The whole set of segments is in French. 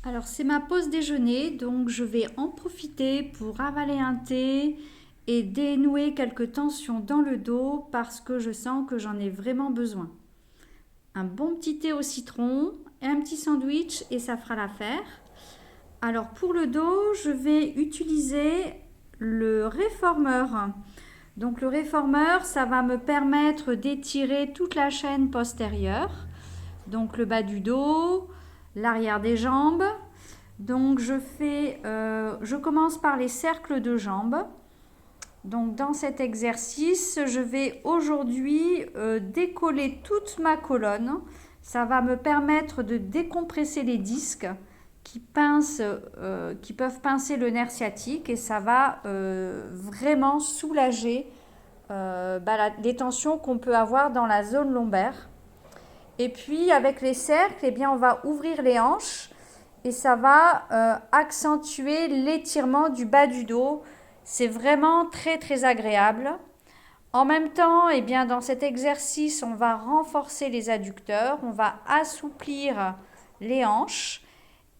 Alors c'est ma pause déjeuner, donc je vais en profiter pour avaler un thé et dénouer quelques tensions dans le dos parce que je sens que j'en ai vraiment besoin. Un bon petit thé au citron et un petit sandwich et ça fera l'affaire. Alors pour le dos, je vais utiliser le réformeur. Donc le réformeur, ça va me permettre d'étirer toute la chaîne postérieure, donc le bas du dos, l'arrière des jambes. Donc je commence par les cercles de jambes. Donc dans cet exercice, je vais aujourd'hui décoller toute ma colonne. Ça va me permettre de décompresser les disques qui peuvent pincer le nerf sciatique et ça va vraiment soulager les tensions qu'on peut avoir dans la zone lombaire. Et puis avec les cercles, eh bien, on va ouvrir les hanches et ça va accentuer l'étirement du bas du dos. C'est vraiment très très agréable. En même temps, eh bien, dans cet exercice, on va renforcer les adducteurs, on va assouplir les hanches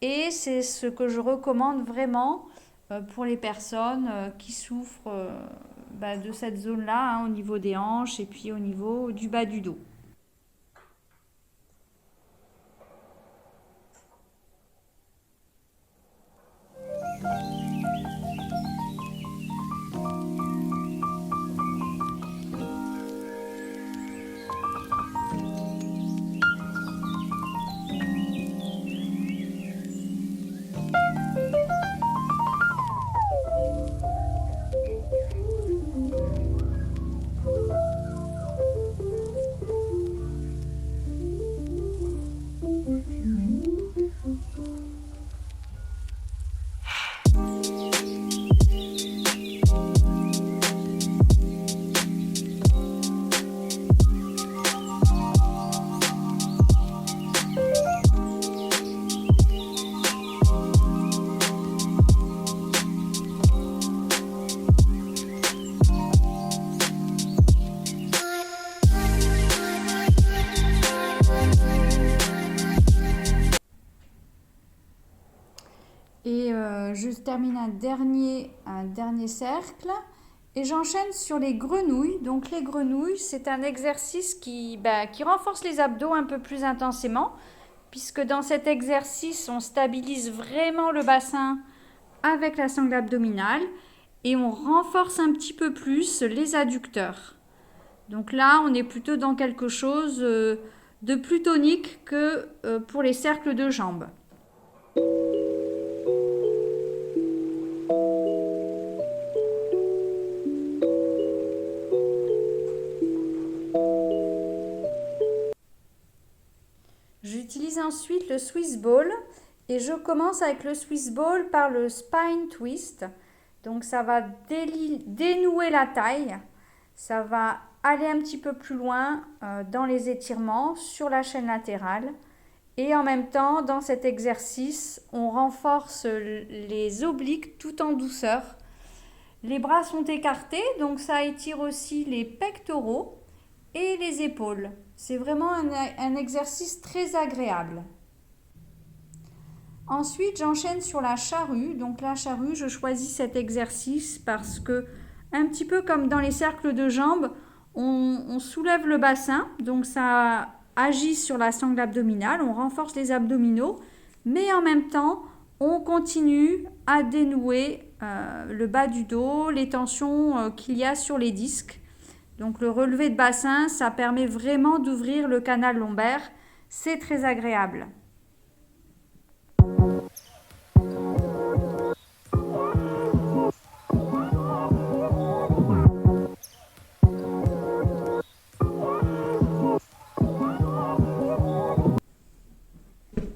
et c'est ce que je recommande vraiment pour les personnes qui souffrent de cette zone-là, au niveau des hanches et puis au niveau du bas du dos. Et je termine un dernier cercle et j'enchaîne sur les grenouilles. Donc les grenouilles, c'est un exercice qui renforce les abdos un peu plus intensément, puisque dans cet exercice, on stabilise vraiment le bassin avec la sangle abdominale et on renforce un petit peu plus les adducteurs. Donc là, on est plutôt dans quelque chose de plus tonique que pour les cercles de jambes. J'utilise ensuite le Swiss Ball et je commence avec le Swiss Ball par le Spine Twist. Donc ça va dénouer la taille, ça va aller un petit peu plus loin dans les étirements sur la chaîne latérale. Et en même temps, dans cet exercice, on renforce les obliques tout en douceur. Les bras sont écartés, donc ça étire aussi les pectoraux et les épaules. C'est vraiment un exercice très agréable. Ensuite, j'enchaîne sur la charrue. Donc la charrue, je choisis cet exercice parce que, un petit peu comme dans les cercles de jambes, on soulève le bassin, donc ça agit sur la sangle abdominale, on renforce les abdominaux, mais en même temps, on continue à dénouer le bas du dos, les tensions qu'il y a sur les disques. Donc le relevé de bassin, ça permet vraiment d'ouvrir le canal lombaire. C'est très agréable.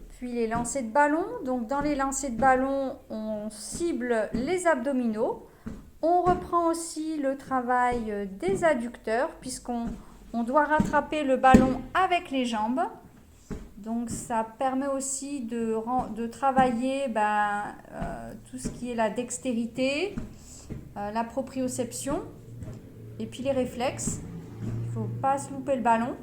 Puis les lancers de ballon. Donc dans les lancers de ballon, on cible les abdominaux. On reprend aussi le travail des adducteurs puisqu'on doit rattraper le ballon avec les jambes. Donc ça permet aussi de travailler tout ce qui est la dextérité, la proprioception et puis les réflexes. Il ne faut pas se louper le ballon.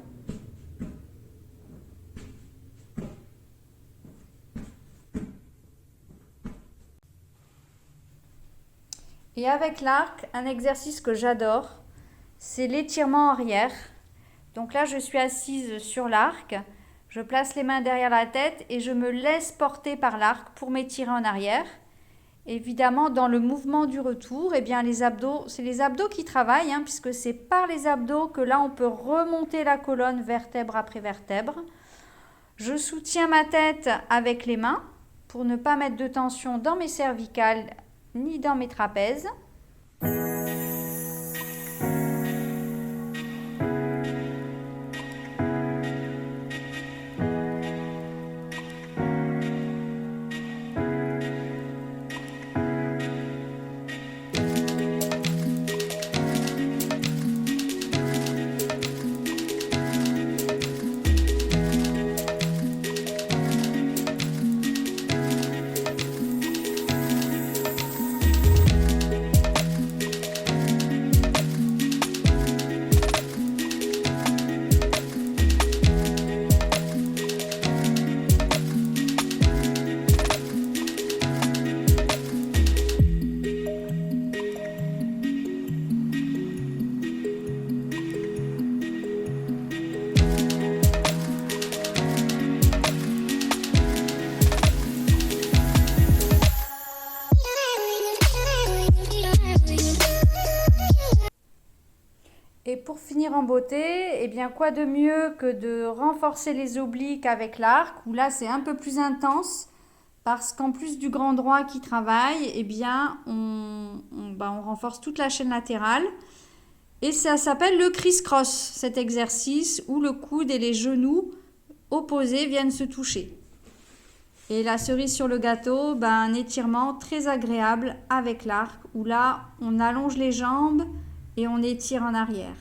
Et avec l'arc, un exercice que j'adore, c'est l'étirement arrière. Donc là, je suis assise sur l'arc, je place les mains derrière la tête et je me laisse porter par l'arc pour m'étirer en arrière. Évidemment, dans le mouvement du retour, eh bien, les abdos, c'est les abdos qui travaillent, puisque c'est par les abdos que là, on peut remonter la colonne vertèbre après vertèbre. Je soutiens ma tête avec les mains pour ne pas mettre de tension dans mes cervicales ni dans mes trapèzes. Et pour finir en beauté, eh bien quoi de mieux que de renforcer les obliques avec l'arc, où là c'est un peu plus intense, parce qu'en plus du grand droit qui travaille, eh bien on renforce toute la chaîne latérale. Et ça s'appelle le criss-cross, cet exercice où le coude et les genoux opposés viennent se toucher. Et la cerise sur le gâteau, un étirement très agréable avec l'arc, où là on allonge les jambes et on étire en arrière.